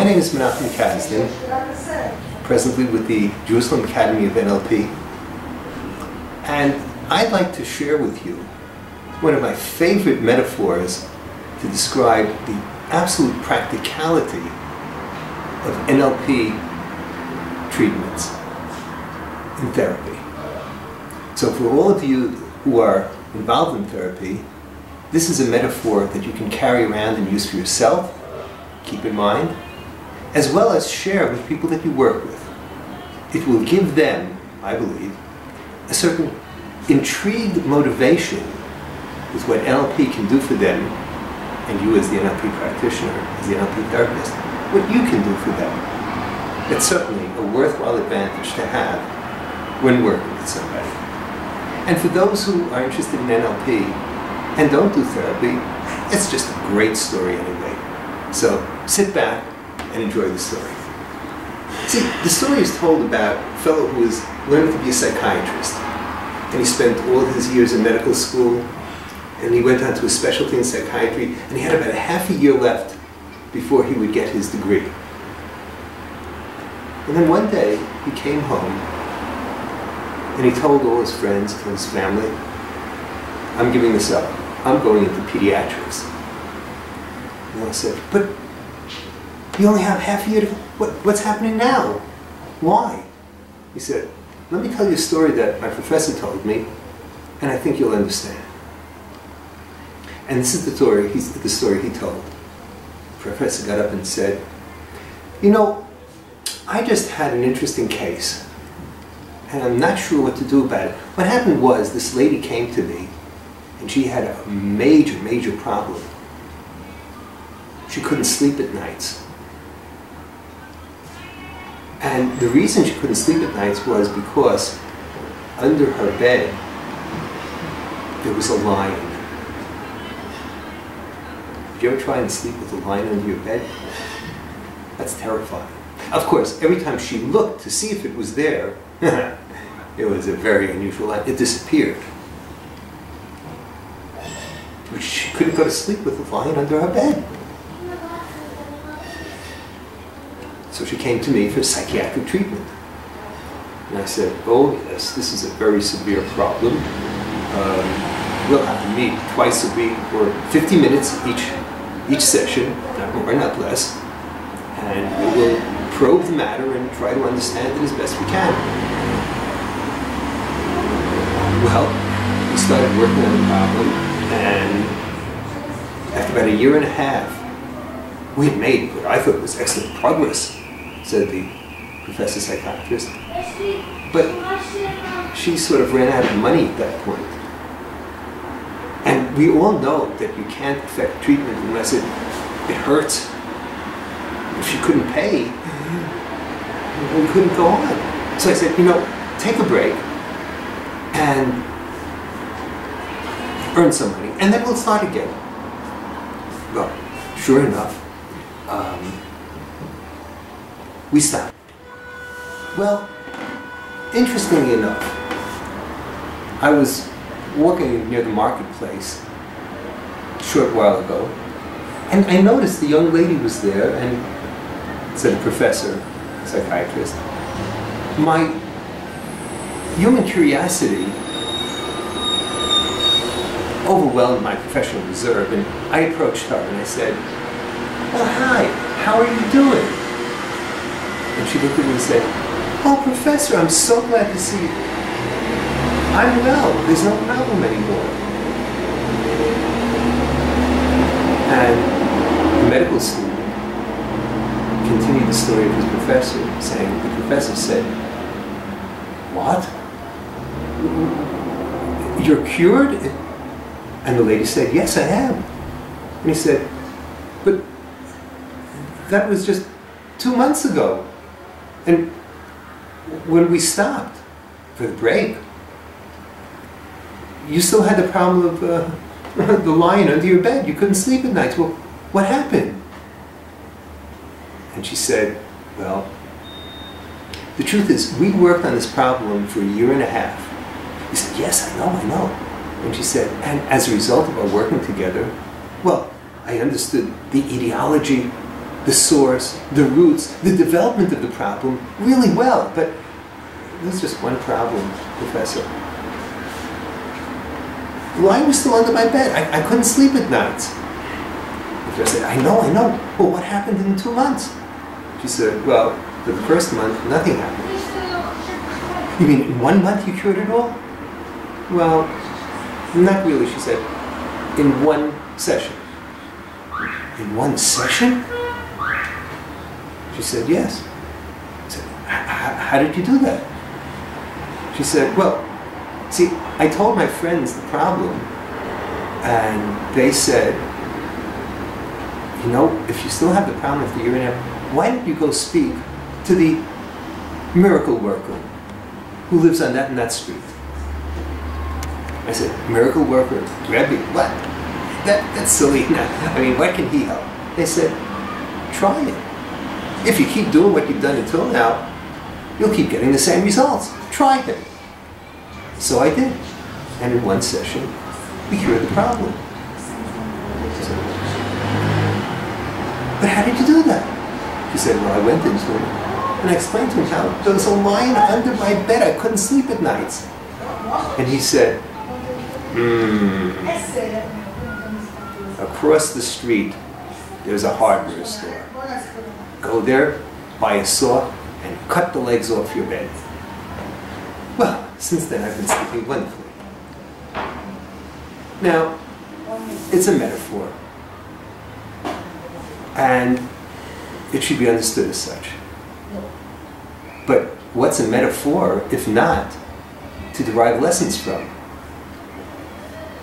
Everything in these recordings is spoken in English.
name is Mנחem Kasdan, presently with the Jerusalem Academy of NLP, and I'd like to share with you one of my favorite metaphors to describe the absolute practicality of NLP treatments in therapy. So for all of you who are involved in therapy, this is a metaphor that you can carry around and use for yourself, keep in mind, as well as share with people that you work with. It will give them, I believe, a certain intrigued motivation with what NLP can do for them, and you as the NLP practitioner, as the NLP therapist, what you can do for them. It's certainly a worthwhile advantage to have when working with somebody. And for those who are interested in NLP and don't do therapy, it's just a great story anyway. So sit back and enjoy the story. See, the story is told about a fellow who was learning to be a psychiatrist. And he spent all of his years in medical school, and he went on to a specialty in psychiatry, and he had about a half a year left before he would get his degree. And then one day, he came home, and he told all his friends, told his family, I'm giving this up. I'm going into pediatrics. And I said, but you only have half a year to go. What's happening now? Why? He said, let me tell you a story that my professor told me, and I think you'll understand. And this is the story he told. The professor got up and said, you know, I just had an interesting case, and I'm not sure what to do about it. What happened was, this lady came to me, and she had a major, major problem. She couldn't sleep at nights. And the reason she couldn't sleep at nights was because under her bed there was a lion. Did you ever try and sleep with a lion under your bed? That's terrifying. Of course, every time she looked to see if it was there, it was a very unusual lion. It disappeared. But she couldn't go to sleep with a lion under her bed. So she came to me for psychiatric treatment. And I said, oh yes, this is a very severe problem. We'll have to meet twice a week for 50 minutes each session, not more, not less. And we will probe the matter and try to understand it as best we can. Well, we started working on the problem, and after about a year and a half, we had made what I thought was excellent progress, said the professor psychiatrist. But she sort of ran out of money at that point. And we all know that you can't affect treatment unless it hurts. If she couldn't pay, we couldn't go on. So I said, you know, take a break and earn some money, and then we'll start again. Well, sure enough, we stopped. Well, interestingly enough, I was walking near the marketplace a short while ago, and I noticed the young lady was there, and said a professor, psychiatrist. My human curiosity overwhelmed my professional reserve, and I approached her and I said, well, hi, how are you doing? And she looked at me and said, oh, Professor, I'm so glad to see you. I'm well. There's no problem anymore. And the medical student continued the story of his professor, saying, the professor said, what? You're cured? And the lady said, yes, I am. And he said, but that was just 2 months ago. And when we stopped for the break, you still had the problem of the lion under your bed. You couldn't sleep at night. Well, what happened? And she said, well, the truth is, we worked on this problem for a year and a half. He said, yes, I know. And she said, and as a result of our working together, well, I understood the etiology the source, the roots, the development of the problem really well. But there's just one problem, Professor. Lying was still under my bed. I couldn't sleep at nights. The professor said, I know. Well, what happened in 2 months? She said, well, for the first month, nothing happened. You mean in 1 month you cured it all? Well, not really, she said. In 1 session. In 1 session? She said, yes. I said, how did you do that? She said, well, see, I told my friends the problem, and they said, you know, if you still have the problem after a year and a half, why don't you go speak to the miracle worker who lives on that and that street? I said, miracle worker, Rebbe, what? That's silly. I mean, what can he help? They said, try it. If you keep doing what you've done until now, you'll keep getting the same results. Try it. So I did. And in 1 session, we cured the problem. But how did you do that? She said, well, I went into him and I explained to him how there was a lion under my bed. I couldn't sleep at nights. And he said, across the street, there's a hardware store. Go there, buy a saw, and cut the legs off your bed. Well, since then I've been sleeping wonderfully. Now, it's a metaphor. And it should be understood as such. But what's a metaphor if not to derive lessons from?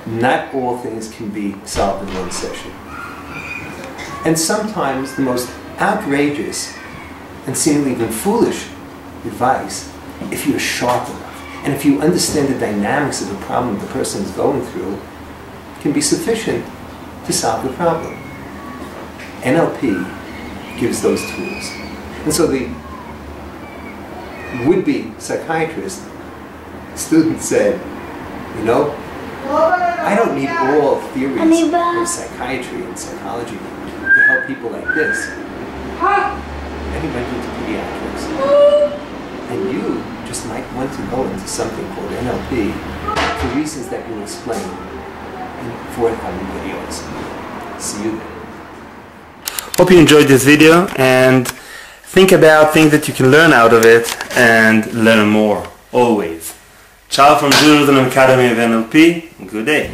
Not all things can be solved in 1 session. And sometimes the most outrageous and seemingly even foolish advice, if you're sharp enough, and if you understand the dynamics of the problem the person is going through, can be sufficient to solve the problem. NLP gives those tools. And so the would-be psychiatrist student said, you know, I don't need all theories of psychiatry and psychology to help people like this. And he went into pediatrics. And you just might want to go into something called NLP for reasons that we'll explain in forthcoming videos. See you then. Hope you enjoyed this video and think about things that you can learn out of it and learn more, always. Ciao from Jerusalem Academy of NLP. Good day.